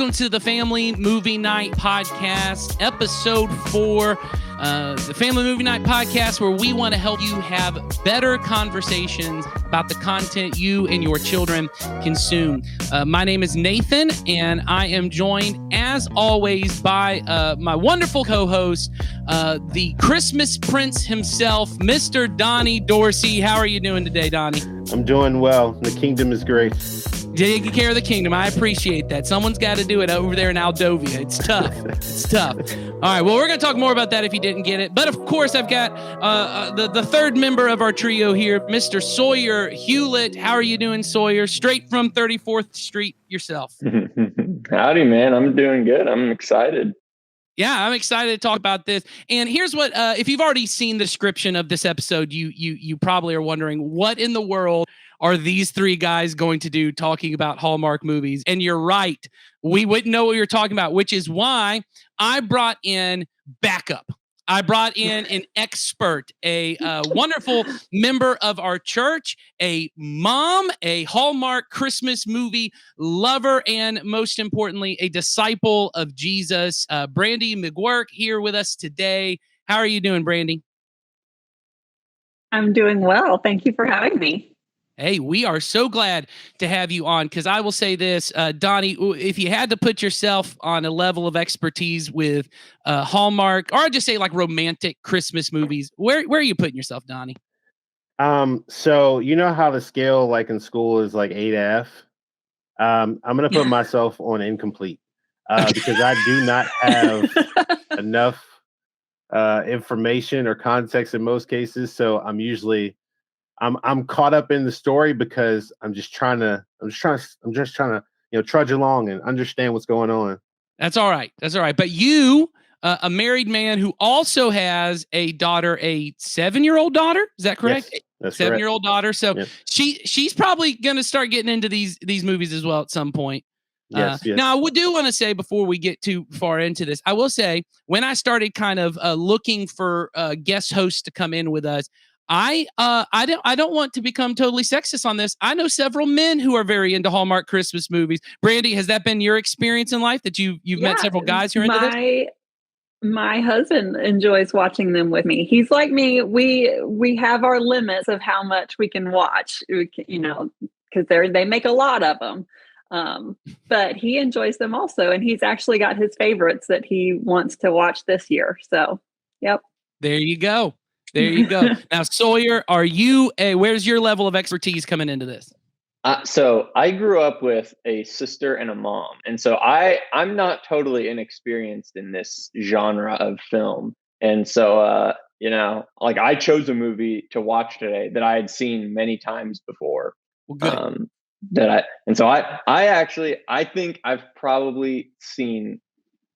welcome to the Family Movie Night Podcast, episode 4. The Family Movie Night Podcast, where we want to help you have better conversations about the content you and your children consume. My name is Nathan, and I am joined, as always, by my wonderful co-host, the Christmas Prince himself, Mr. Donnie Dorsey. How are you doing today, Donnie? I'm doing well. The kingdom is great. Taking care of the kingdom. I appreciate that. Someone's got to do it over there in Aldovia. It's tough. It's tough. All right. Well, we're going to talk more about that if you didn't get it. But of course, I've got the third member of our trio here, Mr. Sawyer Hewlett. How are you doing, Sawyer? Straight from 34th Street yourself. Howdy, man. I'm doing good. I'm excited. Yeah, I'm excited to talk about this. And here's what, if you've already seen the description of this episode, you probably are wondering, what in the world are these three guys going to do talking about Hallmark movies? And you're right. We wouldn't know what you're talking about, which is why I brought in backup. I brought in an expert, a wonderful member of our church, a mom, a Hallmark Christmas movie lover, and most importantly, a disciple of Jesus. Brandy McGuirk here with us today. How are you doing, Brandy? I'm doing well. Thank you for having me. Hey, we are so glad to have you on, because I will say this, Donnie, if you had to put yourself on a level of expertise with Hallmark, or I'd just say like romantic Christmas movies, where are you putting yourself, Donnie? So you know how the scale like in school is like A to F? I'm going to put myself on incomplete because I do not have enough information or context in most cases. So I'm caught up in the story because I'm just trying to trudge along and understand what's going on. That's all right. But you, a married man who also has a daughter, a 7-year-old daughter, is that correct? Yes, that's 7-year-old daughter. So yep. she's probably going to start getting into these movies as well at some point. Yes. Now, I do want to say, before we get too far into this, I will say, when I started kind of looking for guest hosts to come in with us, I don't want to become totally sexist on this. I know several men who are very into Hallmark Christmas movies. Brandy, has that been your experience in life, that you've met several guys who are into this? My husband enjoys watching them with me. He's like me. We have our limits of how much we can watch, because they make a lot of them. But he enjoys them also, and he's actually got his favorites that he wants to watch this year. So, yep. There you go. Now, Sawyer, where's your level of expertise coming into this? So I grew up with a sister and a mom. And so I'm not totally inexperienced in this genre of film. And so, I chose a movie to watch today that I had seen many times before. Well, good. I think I've probably seen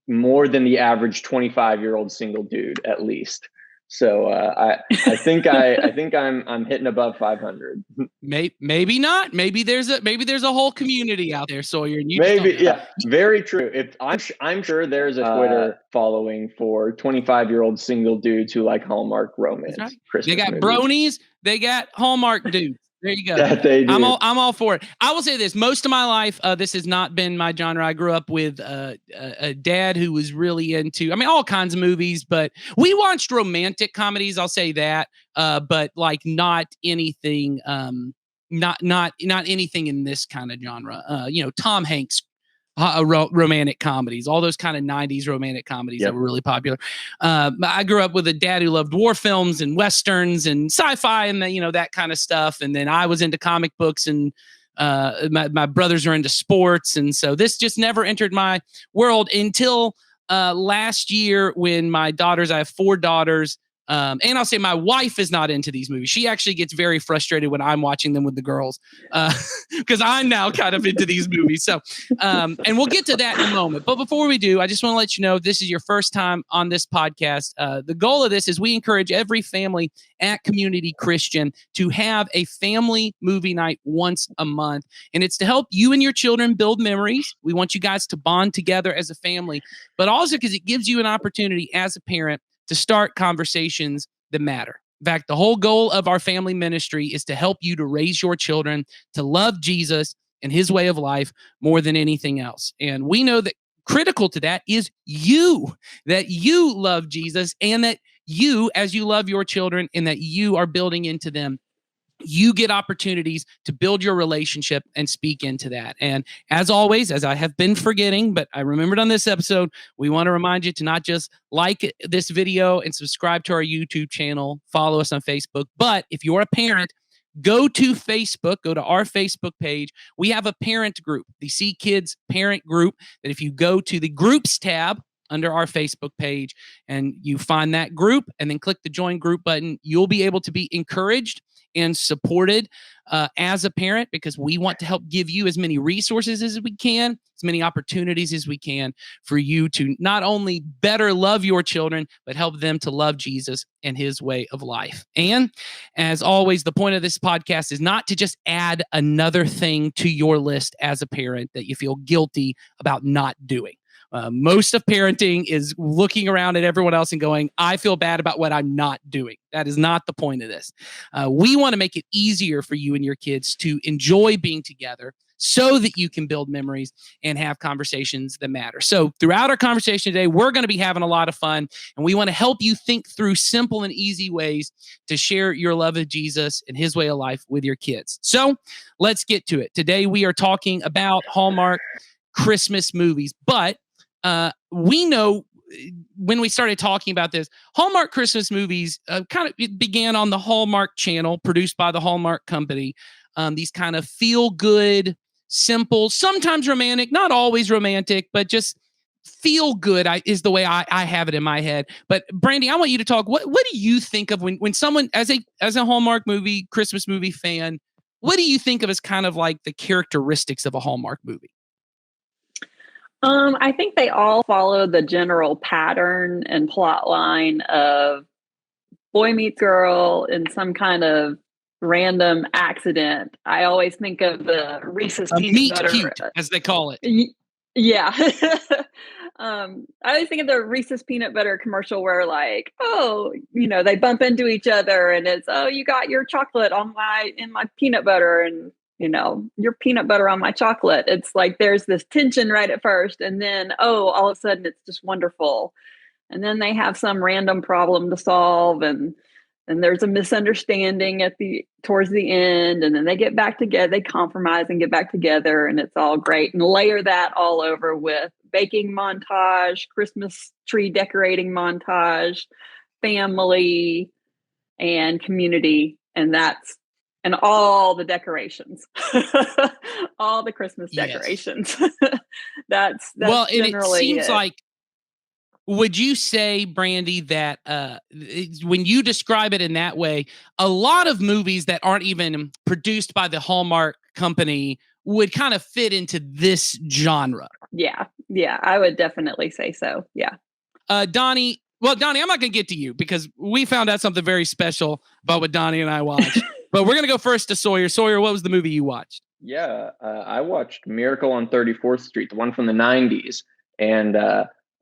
more than the average 25-year-old single dude, at least. So I think I'm hitting above 500. Maybe not. Maybe there's a whole community out there, Sawyer. And very true. I'm sure there's a Twitter following for 25-year-old single dudes who like Hallmark romance. Right. Christmas they got movies. bronies. They got Hallmark dudes. There you go. That they do. I'm all for it. I will say this: most of my life, this has not been my genre. I grew up with a dad who was really into, all kinds of movies, but we watched romantic comedies. I'll say that, but like not anything, not anything in this kind of genre. Tom Hanks. Romantic comedies, all those kind of 90s romantic comedies that were really popular. I grew up with a dad who loved war films and westerns and sci-fi and that kind of stuff. And then I was into comic books, and my brothers are into sports. And so this just never entered my world until last year, when I have 4 daughters. And I'll say my wife is not into these movies. She actually gets very frustrated when I'm watching them with the girls, because I'm now kind of into these movies. So, and we'll get to that in a moment. But before we do, I just want to let you know, if this is your first time on this podcast, the goal of this is we encourage every family at Community Christian to have a family movie night once a month. And it's to help you and your children build memories. We want you guys to bond together as a family, but also because it gives you an opportunity as a parent to start conversations that matter. In fact, the whole goal of our family ministry is to help you to raise your children to love Jesus and his way of life more than anything else. And we know that critical to that is that you love Jesus, and that you, as you love your children and that you are building into them, you get opportunities to build your relationship and speak into that. And as always, as I have been forgetting, but I remembered on this episode, we want to remind you to not just like this video and subscribe to our YouTube channel, follow us on Facebook, but if you're a parent, go to Facebook, go to our Facebook page. We have a parent group, the See Kids parent group, that if you go to the groups tab under our Facebook page and you find that group and then click the join group button, you'll be able to be encouraged and supported as a parent, because we want to help give you as many resources as we can, as many opportunities as we can for you to not only better love your children, but help them to love Jesus and his way of life. And as always, the point of this podcast is not to just add another thing to your list as a parent that you feel guilty about not doing. Most of parenting is looking around at everyone else and going, I feel bad about what I'm not doing. That is not the point of this. We want to make it easier for you and your kids to enjoy being together so that you can build memories and have conversations that matter. So throughout our conversation today, we're going to be having a lot of fun, and we want to help you think through simple and easy ways to share your love of Jesus and his way of life with your kids. So let's get to it. Today, we are talking about Hallmark Christmas movies, but we know when we started talking about this, Hallmark Christmas movies it began on the Hallmark channel, produced by the Hallmark company. These kind of feel good, simple, sometimes romantic, not always romantic, but just feel good is the way I have it in my head. But Brandy, I want you to talk. What do you think of when someone, as a Hallmark movie, Christmas movie fan, what do you think of as kind of like the characteristics of a Hallmark movie? I think they all follow the general pattern and plot line of boy meets girl in some kind of random accident. I always think of the Reese's peanut meet butter, cute, as they call it. Yeah. I always think of the Reese's peanut butter commercial where, like, oh, they bump into each other and it's, oh, you got your chocolate in my peanut butter, and your peanut butter on my chocolate. It's like there's this tension right at first, and then, oh, all of a sudden it's just wonderful. And then they have some random problem to solve, and there's a misunderstanding towards the end, and then they get back together, they compromise and get back together, and it's all great. And layer that all over with baking montage, Christmas tree decorating montage, family, and community, and all the decorations, all the Christmas decorations. Yes. that's well, and it seems it. like, would you say, Brandy, that when you describe it in that way, a lot of movies that aren't even produced by the Hallmark company would kind of fit into this genre? Yeah, I would definitely say so. Yeah. Donnie, I'm not going to get to you because we found out something very special about what Donnie and I watched. But we're going to go first to Sawyer. Sawyer, what was the movie you watched? Yeah, I watched Miracle on 34th Street, the one from the 90s. And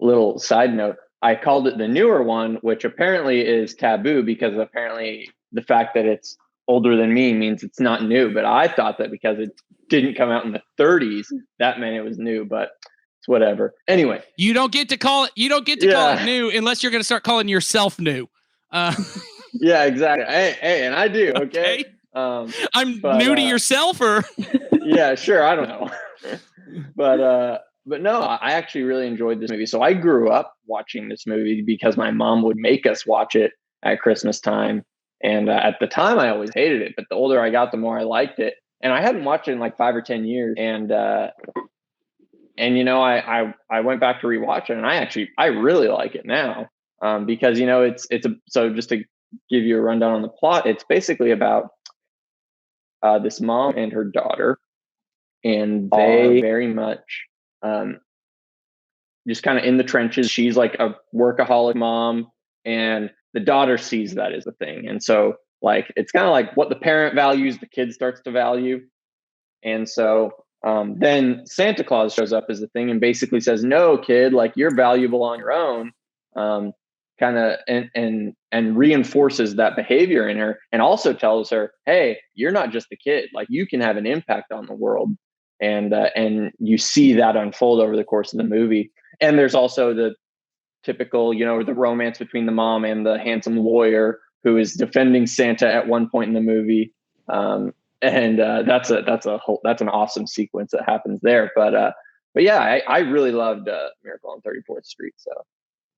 little side note, I called it the newer one, which apparently is taboo because apparently the fact that it's older than me means it's not new. But I thought that because it didn't come out in the 30s, that meant it was new. But it's whatever. Anyway, you don't get to call it new unless you're going to start calling yourself new. Yeah, exactly. Hey, and I do. Okay. I'm new to yourself, or yeah, sure. I don't know. But no, I actually really enjoyed this movie. So I grew up watching this movie because my mom would make us watch it at Christmas time. And at the time, I always hated it. But the older I got, the more I liked it. And I hadn't watched it in like 5 or 10 years. And I went back to rewatch it, and I really like it now because so just to give you a rundown on the plot, it's basically about this mom and her daughter, and they very much just kind of in the trenches. She's like a workaholic mom, and the daughter sees that as the thing. And so like, it's kind of like what the parent values, the kid starts to value. And so then Santa Claus shows up as the thing and basically says, no, kid, like you're valuable on your own, kind of, and reinforces that behavior in her, and also tells her, hey, you're not just a kid, like you can have an impact on the world. and you see that unfold over the course of the movie. And there's also the typical, the romance between the mom and the handsome lawyer who is defending Santa at one point in the movie. And that's an awesome sequence that happens there. But yeah, I really loved Miracle on 34th Street. So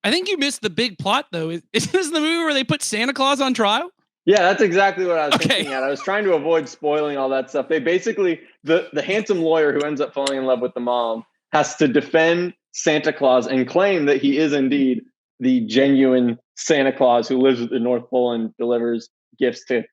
I think you missed the big plot, though. Is this the movie where they put Santa Claus on trial? Yeah, that's exactly what I was thinking at. I was trying to avoid spoiling all that stuff. They basically, the handsome lawyer who ends up falling in love with the mom has to defend Santa Claus and claim that he is indeed the genuine Santa Claus who lives at the North Pole and delivers gifts to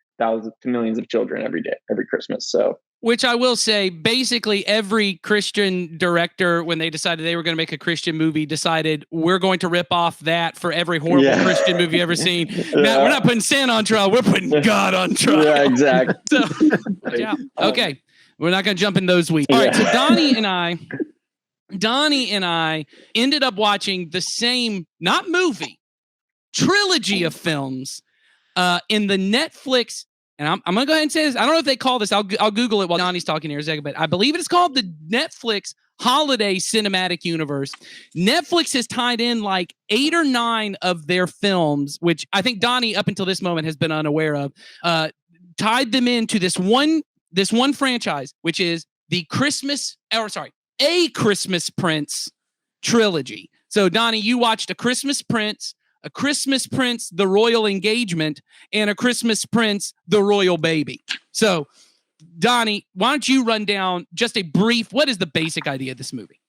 millions of children every day, every Christmas. So, which I will say, basically every Christian director, when they decided they were going to make a Christian movie, decided we're going to rip off that for every horrible Christian movie you've ever seen. Now, we're not putting Santa on trial. We're putting God on trial. Yeah, exactly. So, yeah. Okay. We're not going to jump in those weeds. All right. So Donnie and I ended up watching the same, not movie, trilogy of films in the Netflix. And I'm going to go ahead and say this. I don't know if they call this. I'll Google it while Donnie's talking here in a second. But I believe it's called the Netflix Holiday Cinematic Universe. Netflix has tied in like 8 or 9 of their films, which I think Donnie, up until this moment, has been unaware of. Tied them into this one franchise, which is A Christmas Prince trilogy. So, Donnie, you watched A Christmas Prince, A Christmas Prince, The Royal Engagement, and A Christmas Prince, The Royal Baby. So, Donnie, why don't you run down just a brief, what is the basic idea of this movie?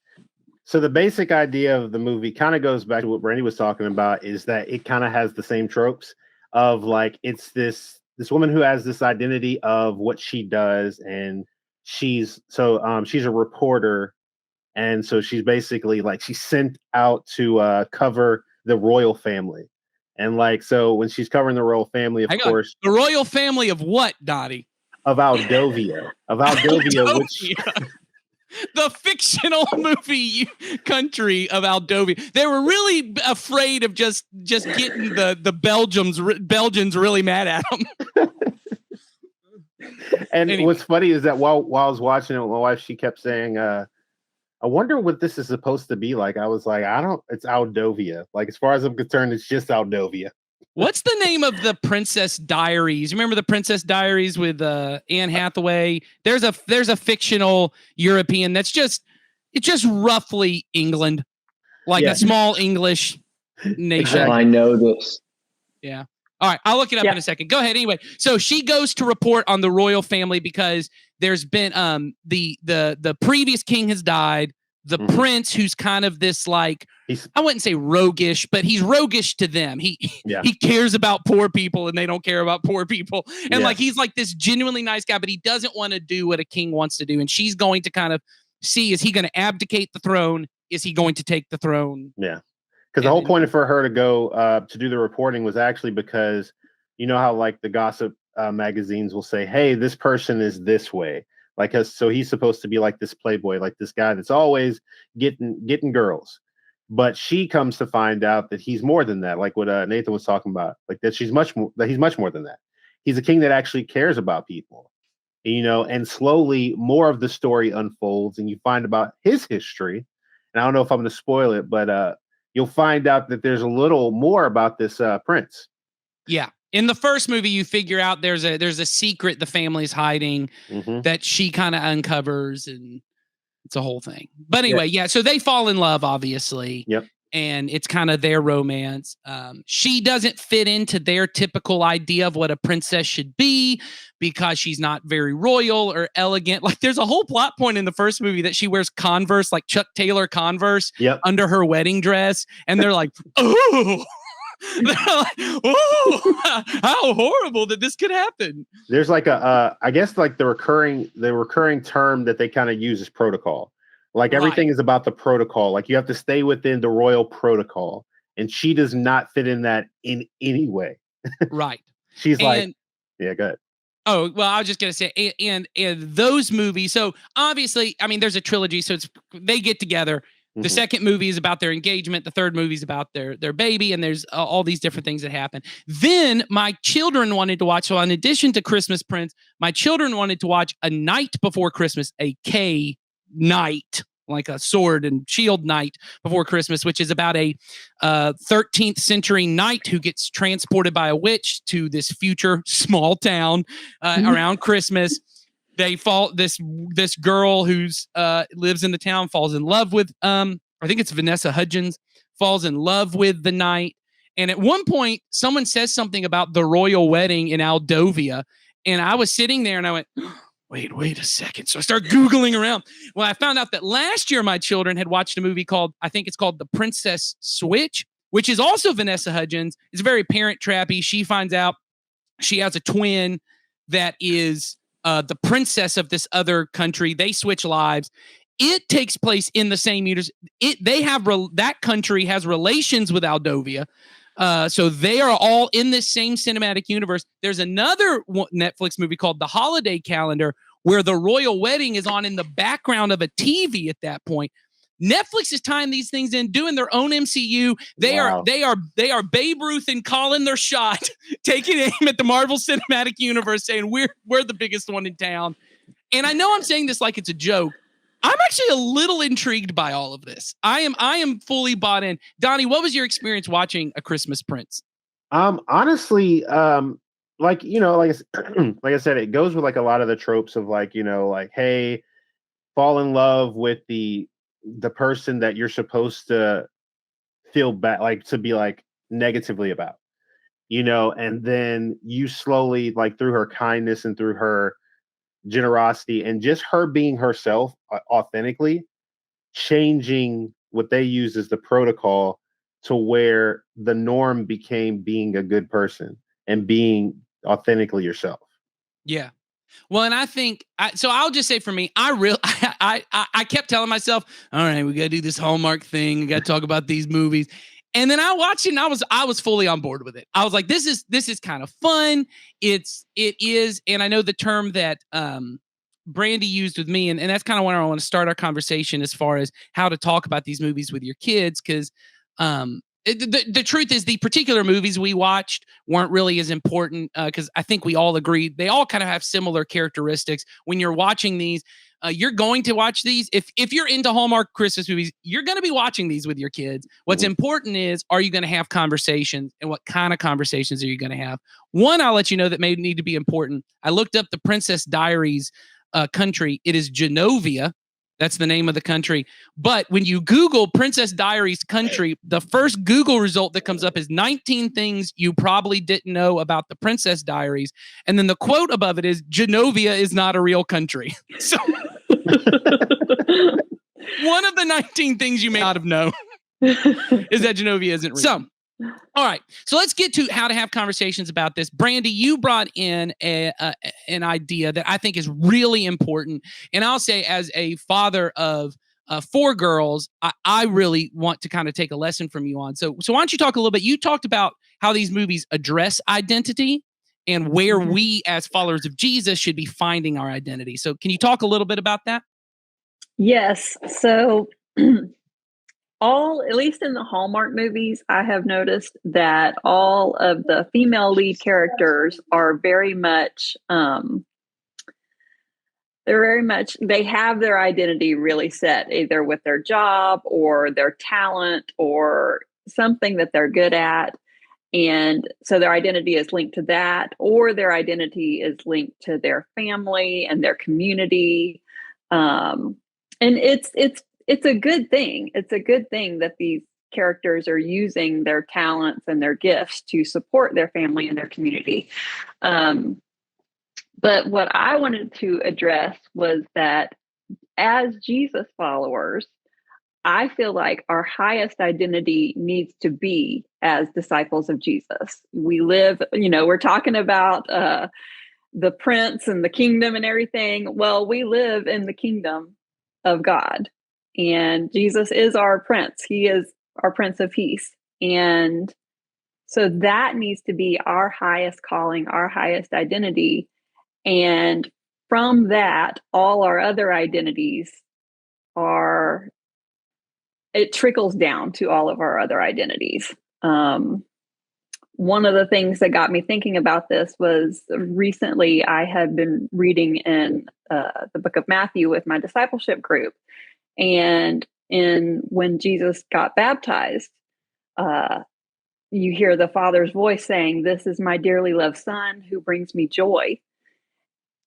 So the basic idea of the movie kind of goes back to what Brandy was talking about, is that it kind of has the same tropes of like, it's this woman who has this identity of what she does, and she's a reporter, and so she's basically like, she's sent out to cover the royal family. And like, so when she's covering the royal family, of course, the royal family of what, Donnie? Of Aldovia, which the fictional movie country of Aldovia. They were really afraid of just getting the Belgians really mad at them. And anyway, what's funny is that while I was watching it, my wife, she kept saying, I wonder what this is supposed to be like. I was like, it's Aldovia. Like, as far as I'm concerned, it's just Aldovia. What's the name of the Princess Diaries? Remember the Princess Diaries with Anne Hathaway? There's a fictional European it's just roughly England, like a small English nation. I know this. Yeah. All right, I'll look it up in a second. Go ahead. Anyway, so she goes to report on the royal family because there's been the previous king has died. The prince, who's kind of this like, I wouldn't say roguish, but he's roguish to them. He cares about poor people and they don't care about poor people. And like, he's like this genuinely nice guy, but he doesn't want to do what a king wants to do. And she's going to kind of see, is he going to abdicate the throne? Is he going to take the throne? Yeah. Because the whole point for her to go to do the reporting was actually because, you know how like the gossip magazines will say, hey, this person is this way. Like, so he's supposed to be like this playboy, like this guy that's always getting girls. But she comes to find out that he's more than that. Like what Nathan was talking about, like that he's much more than that. He's a king that actually cares about people, you know, and slowly more of the story unfolds and you find about his history. And I don't know if I'm going to spoil it, but you'll find out that there's a little more about this prince. Yeah. In the first movie, you figure out there's a secret the family's hiding that she kind of uncovers, and it's a whole thing. But anyway, so they fall in love, obviously. Yep. And it's kind of their romance. She doesn't fit into their typical idea of what a princess should be because she's not very royal or elegant. Like, there's a whole plot point in the first movie that she wears Converse, like Chuck Taylor Converse, under her wedding dress. And they're like, oh. They're like, oh, how horrible that this could happen. There's like I guess like the recurring term that they kind of use is protocol. Like everything is about the protocol. Like you have to stay within the royal protocol, and she does not fit in that in any way. Right. She's go ahead. Oh, well, I was just going to say, and those movies. So obviously, I mean, there's a trilogy, so they get together. The second movie is about their engagement. The third movie is about their baby. And there's all these different things that happen. Then my children wanted to watch. So in addition to Christmas Prince, my children wanted to watch A Night Before Christmas, a K knight, like a sword and shield knight before Christmas, which is about a 13th century knight who gets transported by a witch to this future small town around Christmas. They fall this girl who's lives in the town falls in love with I think it's Vanessa Hudgens, falls in love with the knight. And at one point, someone says something about the royal wedding in Aldovia, and I was sitting there and I went, wait a second. So I started Googling around. Well, I found out that last year my children had watched a movie called, I think it's called The Princess Switch, which is also Vanessa Hudgens. It's very Parent Trappy. She finds out she has a twin that is the princess of this other country. They switch lives. It takes place in the same years. That country has relations with Aldovia. So they are all in this same cinematic universe. There's another Netflix movie called The Holiday Calendar where the royal wedding is on in the background of a TV at that point. Netflix is tying these things in, doing their own MCU. They are Babe Ruth and calling their shot, taking aim at the Marvel Cinematic Universe, saying we're the biggest one in town. And I know I'm saying this like it's a joke. I'm actually a little intrigued by all of this. I am fully bought in. Donnie, what was your experience watching A Christmas Prince? Honestly, like I said, it goes with like a lot of the tropes of like, like, hey, fall in love with the person that you're supposed to feel bad, like to be like negatively about, and then you slowly, like through her kindness and through her generosity and just her being herself authentically, changing what they use as the protocol to where the norm became being a good person and being authentically yourself. Yeah. Well, and I think so. I'll just say for me, I kept telling myself, all right, we got to do this Hallmark thing. We got to talk about these movies. And then I watched it and I was fully on board with it. I was like, this is kind of fun. It is. And I know the term that Brandy used with me, and that's kind of where I want to start our conversation as far as how to talk about these movies with your kids. Cause the truth is the particular movies we watched weren't really as important because I think we all agreed they all kind of have similar characteristics. When you're watching these, you're going to watch these. If you're into Hallmark Christmas movies, you're going to be watching these with your kids. What's important is, are you going to have conversations, and what kind of conversations are you going to have? One, I'll let you know that may need to be important. I looked up the Princess Diaries country. It is Genovia. That's the name of the country. But when you Google Princess Diaries country, the first Google result that comes up is 19 things you probably didn't know about the Princess Diaries. And then the quote above it is, Genovia is not a real country. So one of the 19 things you may not have known is that Genovia isn't real. So, all right. So let's get to how to have conversations about this. Brandy, you brought in an idea that I think is really important. And I'll say, as a father of 4 girls, I really want to kind of take a lesson from you on. So why don't you talk a little bit? You talked about how these movies address identity and where we as followers of Jesus should be finding our identity. So can you talk a little bit about that? Yes. So at least in the Hallmark movies, I have noticed that all of the female lead characters are very much, they have their identity really set, either with their job or their talent or something that they're good at. And so their identity is linked to that, or their identity is linked to their family and their community. And it's a good thing. It's a good thing that these characters are using their talents and their gifts to support their family and their community. But what I wanted to address was that as Jesus followers, I feel like our highest identity needs to be as disciples of Jesus. We live, we're talking about the prince and the kingdom and everything. Well, we live in the kingdom of God. And Jesus is our prince. He is our Prince of Peace. And so that needs to be our highest calling, our highest identity. And from that, all our other identities it trickles down to all of our other identities. one of the things that got me thinking about this was recently I had been reading in the book of Matthew with my discipleship group. And when Jesus got baptized, you hear the Father's voice saying, "This is my dearly loved Son who brings me joy."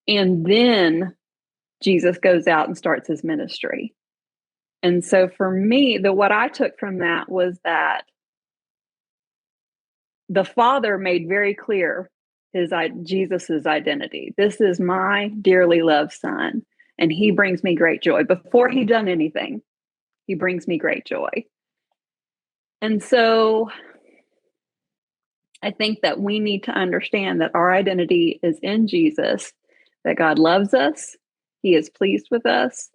And then Jesus goes out and starts his ministry. And so for me, what I took from that was that the Father made very clear Jesus's identity. This is my dearly loved Son, and he brings me great joy. Before he done anything, he brings me great joy. And so I think that we need to understand that our identity is in Jesus, that God loves us, he is pleased with us,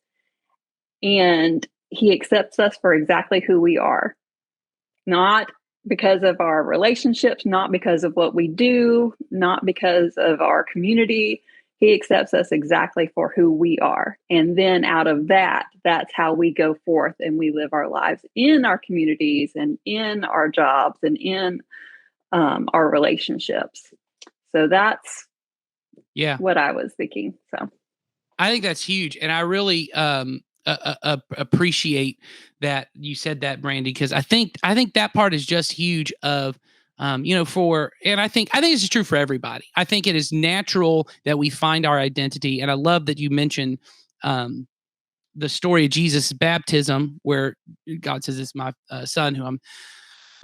and he accepts us for exactly who we are. Not because of our relationships, not because of what we do, not because of our community. He accepts us exactly for who we are. And then out of that, that's how we go forth and we live our lives in our communities and in our jobs and in our relationships. So that's what I was thinking. So I think that's huge. And I really appreciate that you said that, Brandy, because I think that part is just huge of, and I think this is true for everybody. I think it is natural that we find our identity. And I love that you mentioned the story of Jesus' baptism, where God says, "It's my son who I'm,"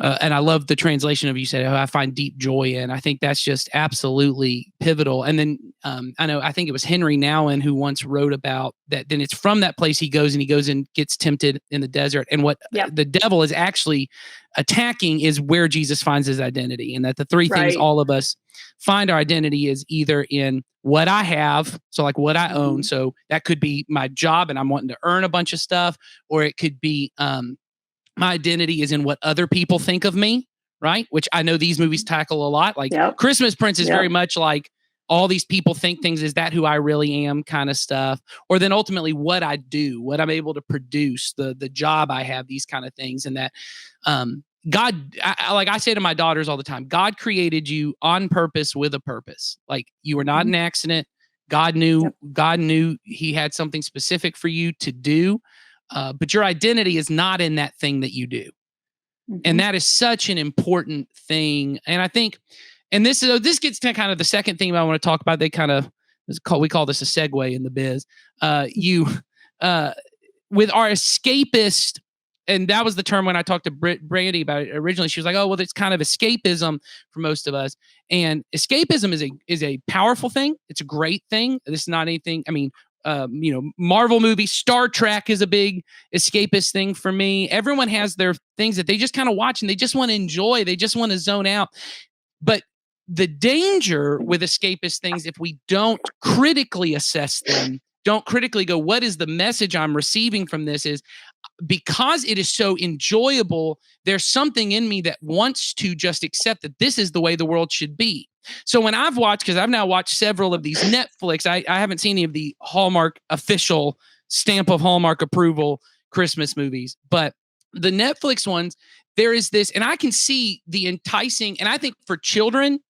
and I love the translation of you said, "Oh, I find deep joy in." I think that's just absolutely pivotal. And then I think it was Henry Nouwen who once wrote about that. Then it's from that place he goes and gets tempted in the desert. And what the devil is actually attacking is where Jesus finds his identity. And that the three things all of us find our identity is either in what I have, so like what I own. So that could be my job and I'm wanting to earn a bunch of stuff, or it could be my identity is in what other people think of me, right? Which I know these movies tackle a lot. Like Christmas Prince is very much like all these people think things. Is that who I really am kind of stuff? Or then ultimately what I do, what I'm able to produce, the job I have, these kind of things. And that God, like I say to my daughters all the time, God created you on purpose with a purpose. Like you were not an accident. God knew he had something specific for you to do. But your identity is not in that thing that you do. And that is such an important thing. And I think, and this gets to kind of the second thing I want to talk about. We call this a segue in the biz. With our escapist, and that was the term when I talked to Brandy about it originally. She was like, "Oh, well, it's kind of escapism for most of us." And escapism is a powerful thing. It's a great thing. This is not anything. I mean, Marvel movies, Star Trek is a big escapist thing for me. Everyone has their things that they just kind of watch and they just want to enjoy. They just want to zone out. But the danger with escapist things, if we don't critically assess them, don't critically go, what is the message I'm receiving from this, is because it is so enjoyable, there's something in me that wants to just accept that this is the way the world should be. So when I've watched, because I've now watched several of these Netflix, I haven't seen any of the Hallmark official stamp of Hallmark approval Christmas movies, but the Netflix ones, there is this, and I can see the enticing, and I think for children,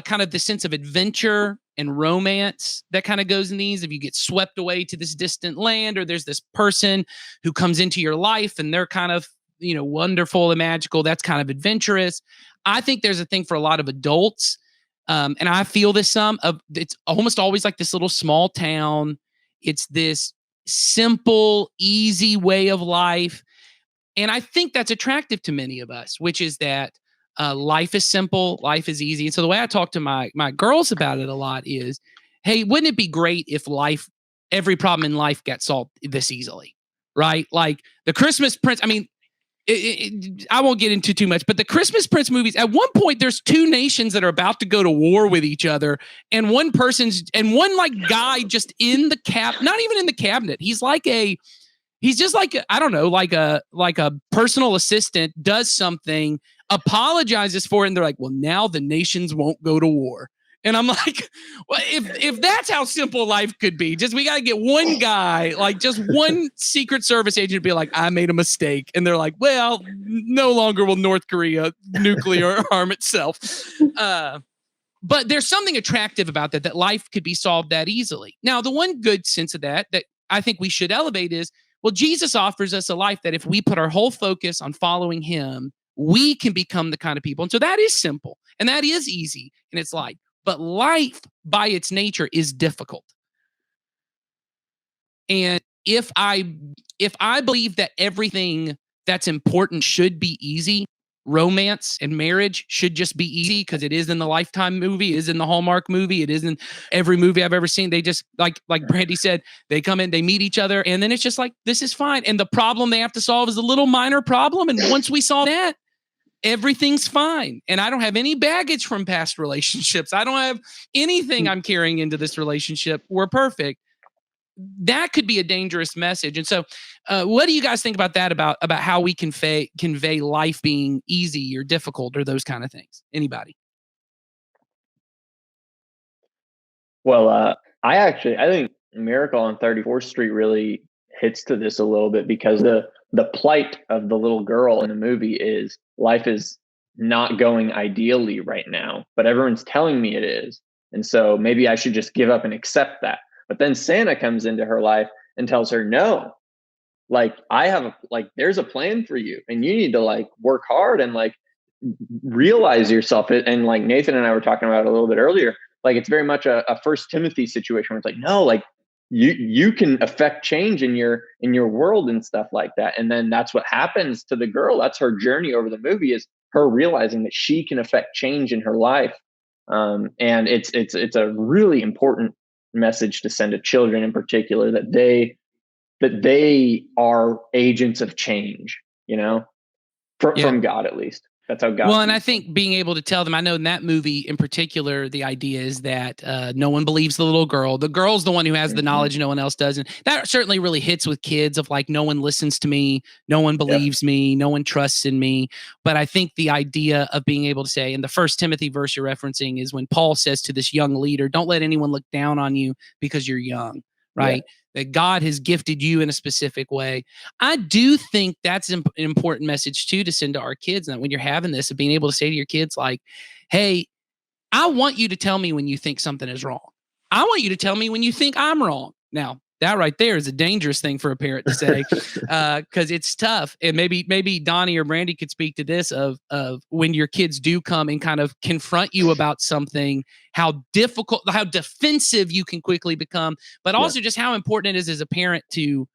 kind of the sense of adventure and romance that kind of goes in these. If you get swept away to this distant land, or there's this person who comes into your life and they're kind of, wonderful and magical, that's kind of adventurous. I think there's a thing for a lot of adults. And I feel this it's almost always like this little small town. It's this simple, easy way of life. And I think that's attractive to many of us, which is that life is simple, life is easy. And so the way I talk to my girls about it a lot is, hey, wouldn't it be great if every problem in life got solved this easily, right? Like the Christmas Prince, I mean, I won't get into too much, but the Christmas Prince movies, at one point, there's two nations that are about to go to war with each other. And one like guy just in the not even in the cabinet. He's just like, I don't know, like a personal assistant does something, apologizes for it. And they're like, well, now the nations won't go to war. And I'm like, well, if that's how simple life could be, just we got to get one guy, like just one Secret Service agent to be like, I made a mistake. And they're like, well, no longer will North Korea nuclear arm itself. But there's something attractive about that life could be solved that easily. Now, the one good sense of that I think we should elevate is, well, Jesus offers us a life that if we put our whole focus on following him, we can become the kind of people. And so that is simple and that is easy in its life. But life by its nature is difficult. And if I believe that everything that's important should be easy, romance and marriage should just be easy because it is in the Lifetime movie, it is in the Hallmark movie, it is in every movie I've ever seen. They just like Brandy said, they come in, they meet each other, and then it's just like, this is fine. And the problem they have to solve is a little minor problem. And once we solve that, everything's fine. And I don't have any baggage from past relationships. I don't have anything I'm carrying into this relationship. We're perfect. That could be a dangerous message. And so what do you guys think about that, about how we convey life being easy or difficult or those kind of things? Anybody? Well, I think Miracle on 34th Street really hits to this a little bit, because the plight of the little girl in the movie is life is not going ideally right now, but everyone's telling me it is. And so maybe I should just give up and accept that. But then Santa comes into her life and tells her, no, like there's a plan for you and you need to like work hard and like realize yourself. And like Nathan and I were talking about it a little bit earlier, like it's very much a First Timothy situation where it's like, no, like you can affect change in your world and stuff like that. And then that's what happens to the girl. That's her journey over the movie, is her realizing that she can affect change in her life. And it's a really important message to send to children in particular, that they are agents of change, from God, at least. That's how God. Well, and I think being able to tell them, I know in that movie in particular, the idea is that no one believes the little girl. The girl's the one who has the knowledge no one else does. And that certainly really hits with kids, of like, no one listens to me, no one believes me, no one trusts in me. But I think the idea of being able to say, in the First Timothy verse you're referencing, is when Paul says to this young leader, don't let anyone look down on you because you're young, right? Yeah. That God has gifted you in a specific way. I do think that's an important message too, to send to our kids. And when you're having this, of being able to say to your kids, like, hey, I want you to tell me when you think something is wrong. I want you to tell me when you think I'm wrong. Now, that right there is a dangerous thing for a parent to say, because it's tough. And maybe Donnie or Brandy could speak to this, of when your kids do come and kind of confront you about something, how difficult, how defensive you can quickly become, but also just how important it is as a parent to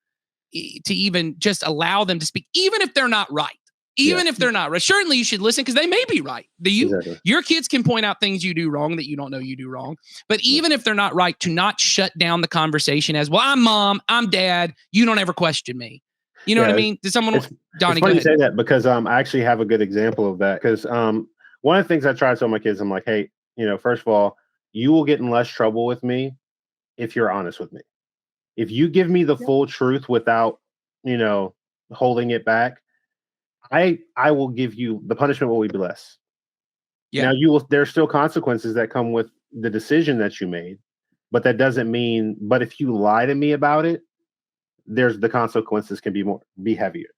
even just allow them to speak, even if they're not right. Even if they're not right. Certainly you should listen, because they may be right. Your kids can point out things you do wrong that you don't know you do wrong. But even if they're not right, to not shut down the conversation as, well, I'm mom, I'm dad, you don't ever question me. You know what I mean? Does someone, Donnie, go ahead. Say that, because I actually have a good example of that. Because one of the things I try to tell my kids, I'm like, hey, first of all, you will get in less trouble with me if you're honest with me. If you give me the full truth without, holding it back, I will give you, the punishment will be less. Yeah. Now there's still consequences that come with the decision that you made, but that doesn't mean, but if you lie to me about it, the consequences can be heavier.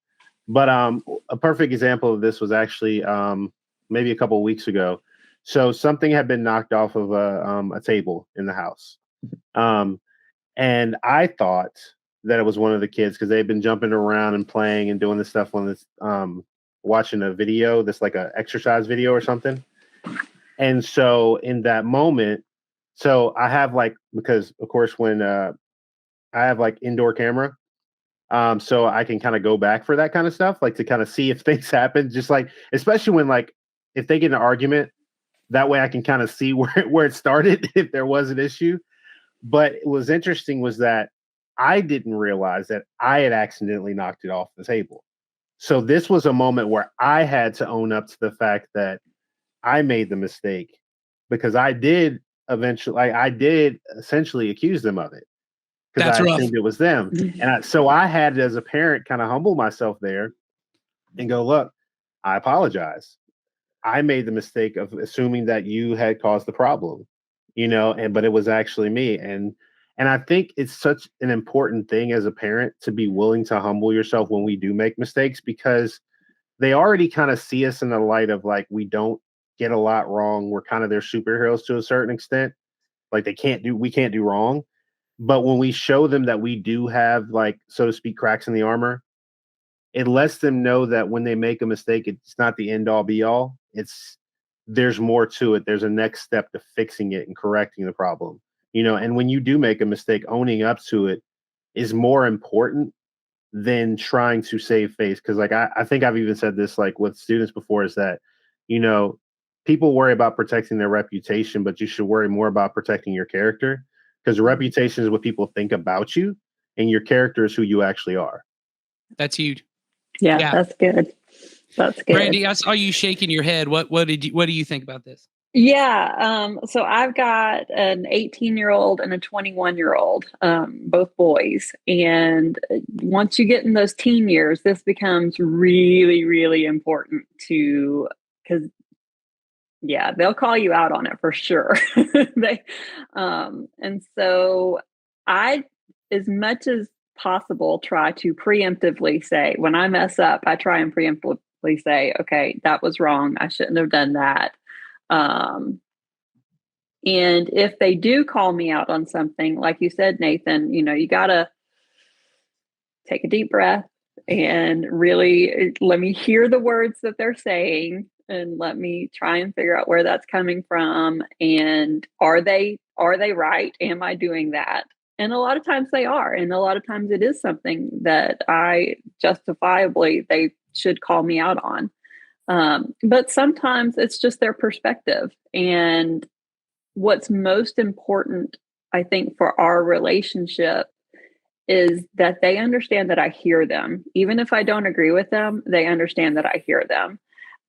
But a perfect example of this was actually maybe a couple of weeks ago. So something had been knocked off of a table in the house. And I thought that it was one of the kids, because they've been jumping around and playing and doing this stuff on this, watching a video, this like a exercise video or something. And so in that moment, so I have because of course when I have indoor camera, so I can kind of go back for that kind of stuff, to kind of see if things happen, just especially when if they get an argument, that way I can kind of see where it started, if there was an issue. But it was interesting was that I didn't realize that I had accidentally knocked it off the table. So this was a moment where I had to own up to the fact that I made the mistake, because I did essentially accuse them of it, because I assumed it was them. And so I had, as a parent, kind of humble myself there and go, look, I apologize. I made the mistake of assuming that you had caused the problem. but it was actually me. And I think it's such an important thing as a parent to be willing to humble yourself when we do make mistakes, because they already kind of see us in the light of like, we don't get a lot wrong. We're kind of their superheroes to a certain extent. Like we can't do wrong. But when we show them that we do have, like, so to speak, cracks in the armor, it lets them know that when they make a mistake, it's not the end all be all. There's more to it. There's a next step to fixing it and correcting the problem. And when you do make a mistake, owning up to it is more important than trying to save face. Because like I think I've even said this like with students before, is that, people worry about protecting their reputation, but you should worry more about protecting your character, because reputation is what people think about you, and your character is who you actually are. That's huge. Yeah. That's good. That's good. Brandy, I saw you shaking your head. What do you think about this? Yeah. So I've got an 18-year-old and a 21-year-old, both boys. And once you get in those teen years, this becomes really, really important because they'll call you out on it for sure. And so I, as much as possible, try to preemptively say, when I mess up, I try and preemptively say, okay, that was wrong. I shouldn't have done that. And if they do call me out on something, like you said, Nathan, you got to take a deep breath and really let me hear the words that they're saying, and let me try and figure out where that's coming from. And are they right? Am I doing that? And a lot of times they are. And a lot of times it is something that they should call me out on. But sometimes it's just their perspective. And what's most important, I think, for our relationship is that they understand that I hear them. Even if I don't agree with them, they understand that I hear them.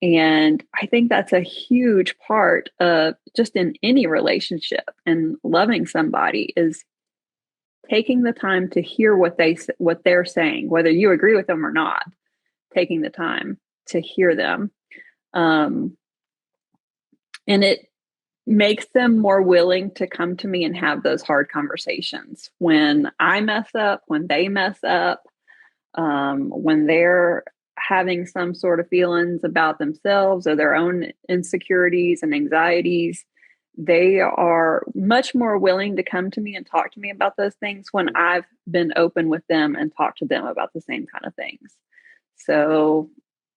And I think that's a huge part of just in any relationship, and loving somebody is taking the time to hear what they're saying, whether you agree with them or not, taking the time to hear them. And it makes them more willing to come to me and have those hard conversations when I mess up, when they mess up, when they're having some sort of feelings about themselves or their own insecurities and anxieties. They are much more willing to come to me and talk to me about those things when I've been open with them and talked to them about the same kind of things. So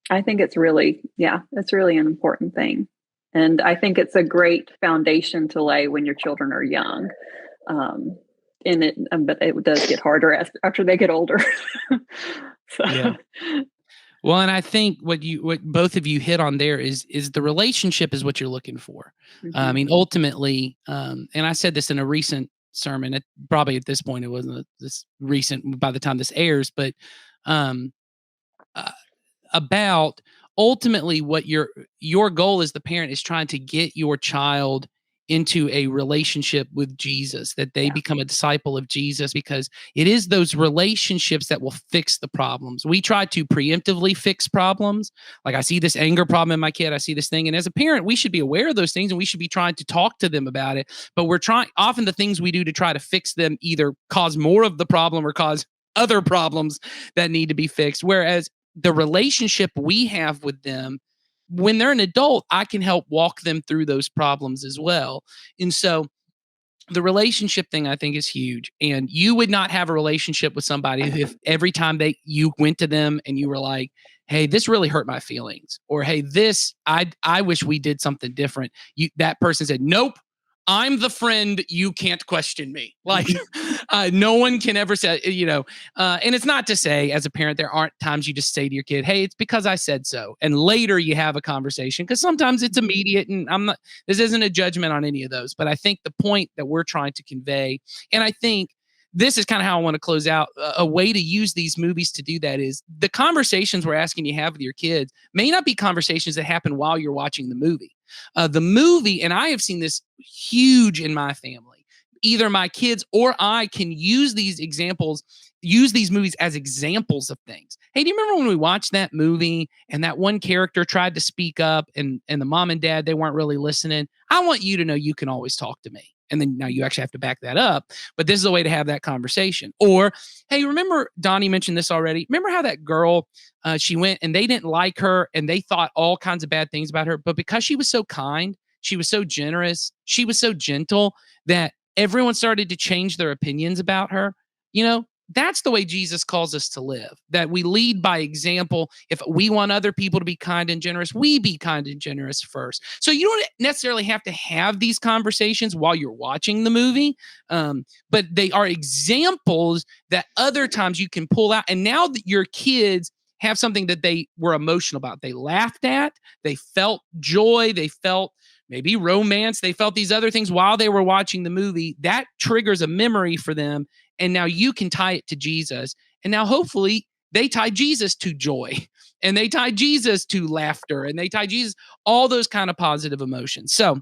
I think it's really an important thing. And I think it's a great foundation to lay when your children are young. But it does get harder after they get older. So. Yeah. Well, and I think what both of you hit on there is the relationship is what you're looking for. Mm-hmm. I mean, ultimately, and I said this in a recent sermon. Probably at this point, it wasn't this recent by the time this airs, but about ultimately what your goal as the parent is trying to get your child into a relationship with Jesus, that they become a disciple of Jesus, because it is those relationships that will fix the problems. We try to preemptively fix problems. Like, I see this anger problem in my kid, I see this thing. And as a parent, we should be aware of those things and we should be trying to talk to them about it. But often the things we do to try to fix them either cause more of the problem or cause other problems that need to be fixed. Whereas the relationship we have with them, when they're an adult, I can help walk them through those problems as well. And so the relationship thing, I think, is huge. And you would not have a relationship with somebody if every time you went to them and you were like, hey, this really hurt my feelings, or hey, I wish we did something different. That person said, nope, I'm the friend. You can't question me. Like, no one can ever say, and it's not to say as a parent, there aren't times you just say to your kid, hey, it's because I said so. And later you have a conversation, because sometimes it's immediate, and this isn't a judgment on any of those, but I think the point that we're trying to convey, and I think this is kind of how I want to close out, a way to use these movies to do that is the conversations we're asking you to have with your kids may not be conversations that happen while you're watching the movie. The movie, and I have seen this huge in my family, either my kids or I can use these movies as examples of things. Hey, do you remember when we watched that movie and that one character tried to speak up and the mom and dad, they weren't really listening? I want you to know you can always talk to me. And then now you actually have to back that up. But this is a way to have that conversation. Or, hey, remember, Donnie mentioned this already. Remember how that girl, she went and they didn't like her and they thought all kinds of bad things about her. But because she was so kind, she was so generous, she was so gentle that everyone started to change their opinions about her. You know, that's the way Jesus calls us to live, that we lead by example. If we want other people to be kind and generous, we be kind and generous first. So you don't necessarily have to have these conversations while you're watching the movie, but they are examples that other times you can pull out. And now that your kids have something that they were emotional about, they laughed at, they felt joy, they felt maybe romance, they felt these other things while they were watching the movie, that triggers a memory for them. And now you can tie it to Jesus. And now hopefully they tie Jesus to joy, and they tie Jesus to laughter, and they tie Jesus, all those kind of positive emotions. So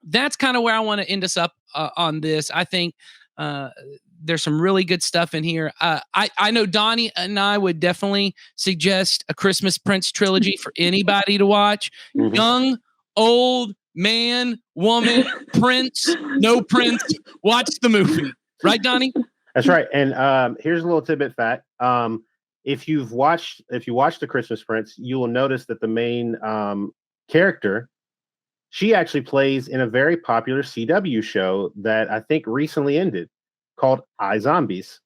that's kind of where I want to end us up on this. I think there's some really good stuff in here. I know Donnie and I would definitely suggest a Christmas Prince trilogy for anybody to watch. Mhm. Young, old, man, woman, prince, no prince, watch the movie. Right, Donnie? That's right. And here's a little tidbit fact. If you watch The Christmas Prince, you will notice that the main character, she actually plays in a very popular CW show that I think recently ended, called iZombies.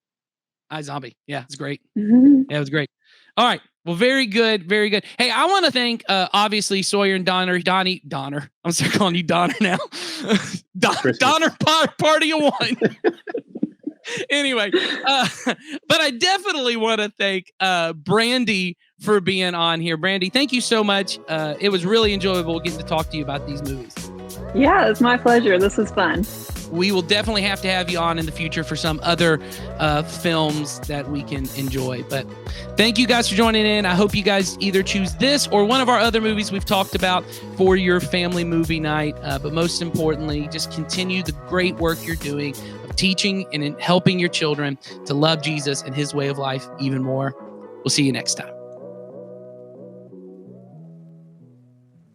iZombie. Yeah, it's great. Mhm. Yeah, it was great. All right. Well, very good. Very good. Hey, I want to thank, obviously, Sawyer and Donner. I'm still calling you Donner now. Donner Party of One. Anyway, but I definitely want to thank Brandy for being on here. Brandy, thank you so much. It was really enjoyable getting to talk to you about these movies. Yeah, it's my pleasure. This was fun. We will definitely have to have you on in the future for some other films that we can enjoy. But thank you guys for joining in. I hope you guys either choose this or one of our other movies we've talked about for your family movie night. But most importantly, just continue the great work you're doing of teaching and in helping your children to love Jesus and his way of life even more. We'll see you next time.